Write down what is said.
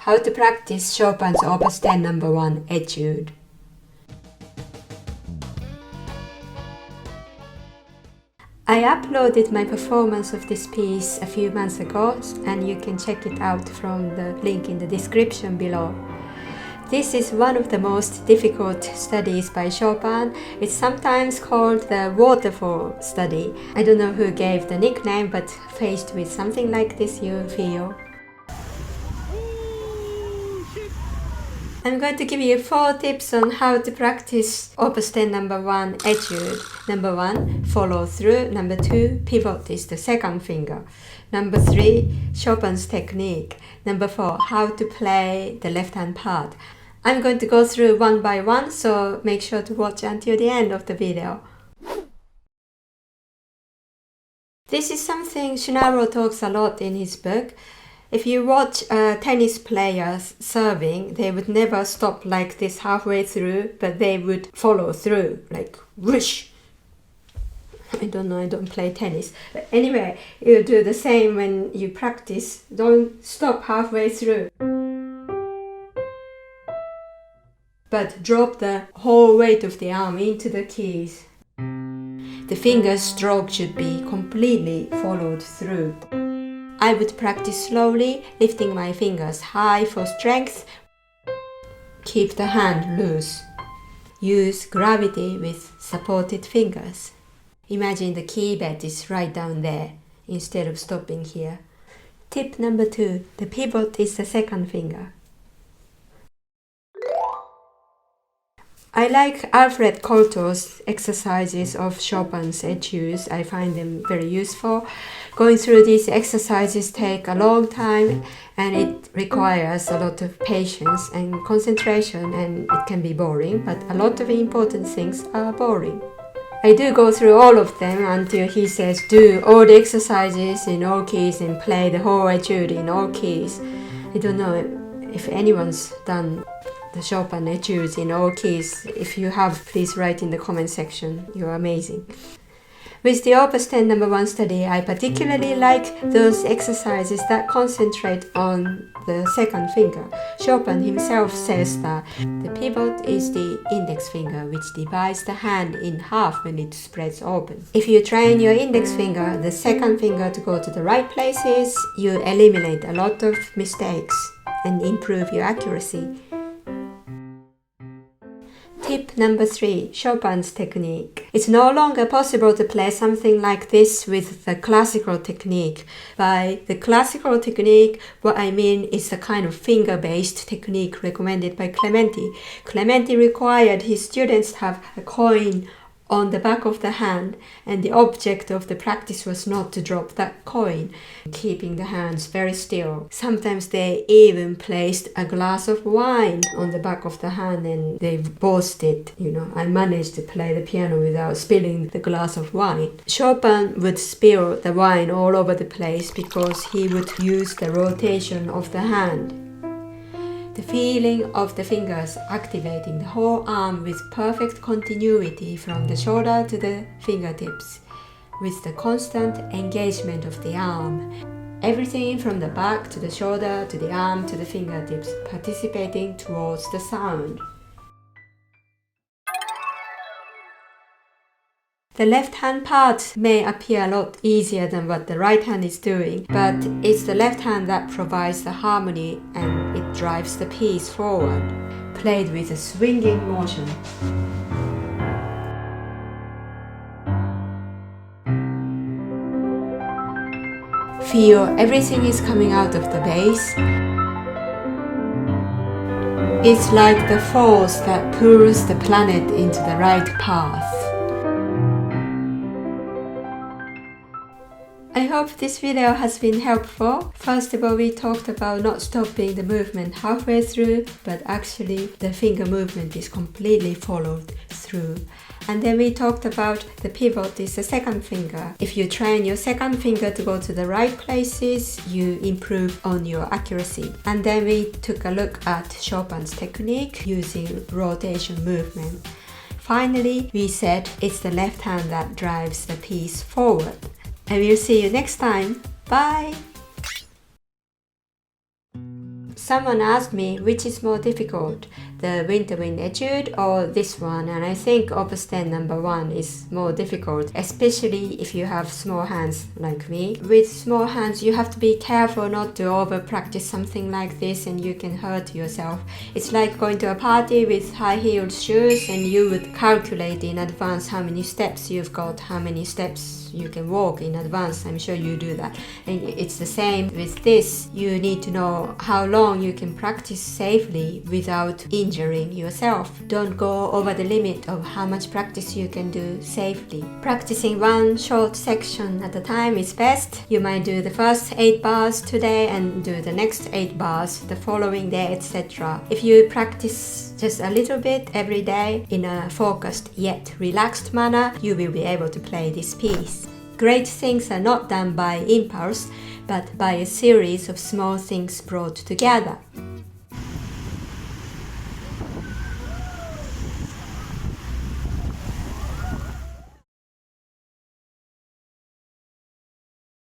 How to practice Chopin's Opus 10 No. 1 Etude. I uploaded my performance of this piece a few months ago, and you can check it out from the link in the description below. This is one of the most difficult studies by Chopin. It's sometimes called the Waterfall study. I don't know who gave the nickname, but faced with something like this you feel. I'm going to give you 4 tips on how to practice Opus 10 No. 1 Etude. Number 1, follow through. Number 2, pivot is the second finger. Number 3, Chopin's technique. Number 4, how to play the left hand part. I'm going to go through one by one, so make sure to watch until the end of the video. This is something Shunaro talks a lot in his book. If you watch tennis players serving, they would never stop like this halfway through, but they would follow through, like whoosh. I don't know, I don't play tennis. But anyway, you do the same when you practice. Don't stop halfway through. But drop the whole weight of the arm into the keys. The finger stroke should be completely followed through. I would practice slowly, lifting my fingers high for strength. Keep the hand loose. Use gravity with supported fingers. Imagine the key bed is right down there, instead of stopping here. Tip number 2, the pivot is the second finger. I like Alfred Corto's exercises of Chopin's etudes. I find them very useful. Going through these exercises take a long time, and it requires a lot of patience and concentration, and it can be boring, but a lot of important things are boring. I do go through all of them until he says do all the exercises in all keys and play the whole etude in all keys. I don't know if anyone's done the Chopin etudes in all keys. If you have, please write in the comment section. You're amazing. With the Opus 10 No. 1 study, I particularly like those exercises that concentrate on the second finger. Chopin himself says that the pivot is the index finger, which divides the hand in half when it spreads open. If you train your index finger, the second finger, to go to the right places, you eliminate a lot of mistakes and improve your accuracy. Tip number 3, Chopin's technique. It's no longer possible to play something like this with the classical technique. By the classical technique, what I mean is the kind of finger-based technique recommended by Clementi. Clementi required his students to have a coin on the back of the hand, and the object of the practice was not to drop that coin, keeping the hands very still. Sometimes they even placed a glass of wine on the back of the hand, and they boasted, I managed to play the piano without spilling the glass of wine. Chopin would spill the wine all over the place because he would use the rotation of the hand. The feeling of the fingers activating the whole arm with perfect continuity from the shoulder to the fingertips, with the constant engagement of the arm. Everything from the back to the shoulder to the arm to the fingertips, participating towards the sound. The left hand part may appear a lot easier than what the right hand is doing, but it's the left hand that provides the harmony and it drives the piece forward, played with a swinging motion. Feel everything is coming out of the bass. It's like the force that pulls the planet into the right path. I hope this video has been helpful. First of all, we talked about not stopping the movement halfway through, but actually the finger movement is completely followed through. And then we talked about the pivot is the second finger. If you train your second finger to go to the right places, you improve on your accuracy. And then we took a look at Chopin's technique using rotation movement. Finally, we said it's the left hand that drives the piece forward. And we'll see you next time. Bye! Someone asked me which is more difficult, the Winter Wind Etude or this one, and I think Opus 10 number 1 is more difficult, especially if you have small hands like me. With small hands, you have to be careful not to over practice something like this and you can hurt yourself. It's like going to a party with high-heeled shoes and you would calculate in advance how many steps you've got, how many steps you can walk in advance. I'm sure you do that. And it's the same with this. You need to know how long you can practice safely without injuring yourself. Don't go over the limit of how much practice you can do safely. Practicing one short section at a time is best. You might do the first 8 bars today and do the next 8 bars the following day, etc. If you practice just a little bit every day in a focused yet relaxed manner, you will be able to play this piece. Great things are not done by impulse, but by a series of small things brought together.